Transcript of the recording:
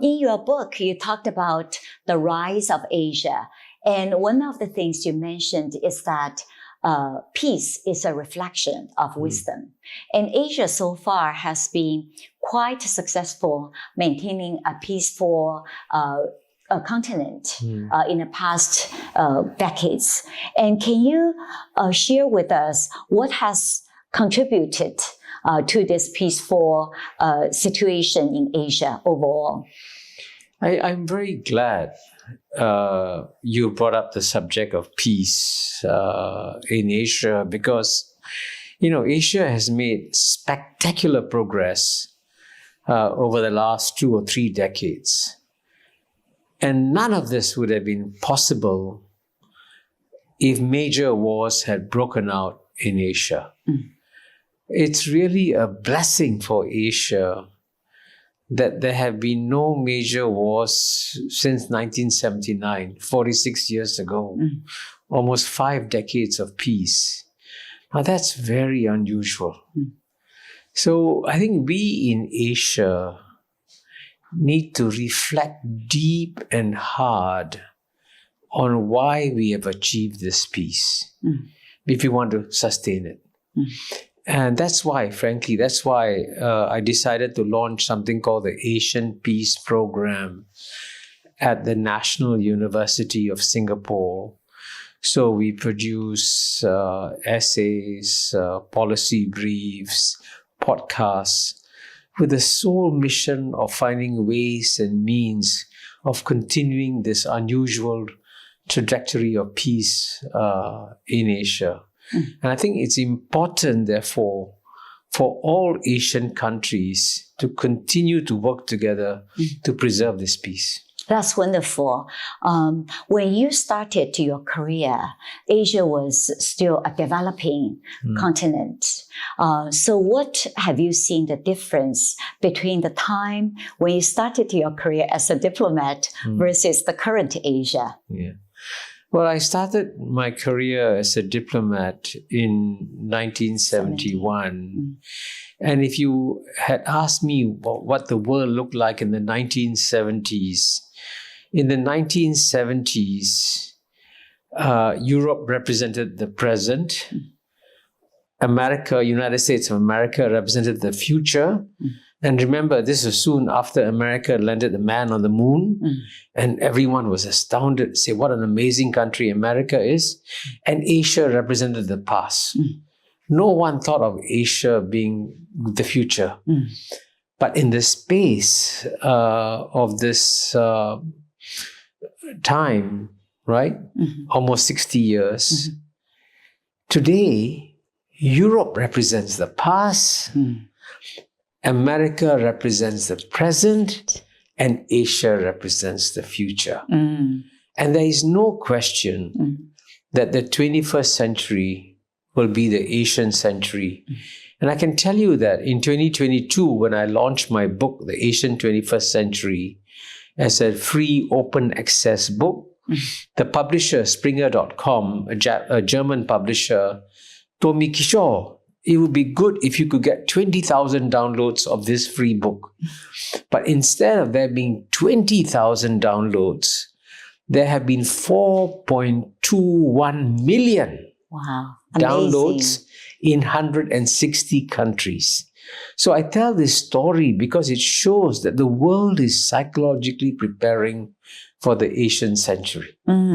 In your book, you talked about the rise of Asia. And one of the things you mentioned is that peace is a reflection of wisdom. And Asia so far has been quite successful maintaining a peaceful continent in the past decades. And can you share with us what has contributed to this peaceful situation in Asia overall? I'm very glad you brought up the subject of peace in Asia because, Asia has made spectacular progress over the last 2 or 3 decades. And none of this would have been possible if major wars had broken out in Asia. It's really a blessing for Asia that there have been no major wars since 1979, 46 years ago, almost 5 decades of peace. Now that's very unusual. So I think we in Asia need to reflect deep and hard on why we have achieved this peace, if we want to sustain it. And that's why I decided to launch something called the Asian Peace Program at the National University of Singapore. So we produce essays, policy briefs, podcasts, with the sole mission of finding ways and means of continuing this unusual trajectory of peace in Asia. And I think it's important, therefore, for all Asian countries to continue to work together to preserve this peace. That's wonderful. When you started your career, Asia was still a developing continent. So what have you seen the difference between the time when you started your career as a diplomat versus the current Asia? Yeah. Well, I started my career as a diplomat in 1971. And if you had asked me what the world looked like in the 1970s, in the 1970s, Europe represented the present. United States of America represented the future. And remember, this was soon after America landed a man on the moon. And everyone was astounded, say what an amazing country America is. And Asia represented the past. No one thought of Asia being the future. But in the space of this time, right? Almost 60 years. Today, Europe represents the past. America represents the present, and Asia represents the future. And there is no question that the 21st century will be the Asian century. And I can tell you that in 2022, when I launched my book, The Asian 21st Century, as a free open access book, the publisher, Springer.com, a German publisher, told me, Kishore, it would be good if you could get 20,000 downloads of this free book. But instead of there being 20,000 downloads, there have been 4.21 million downloads in 160 countries. So I tell this story because it shows that the world is psychologically preparing for the Asian century.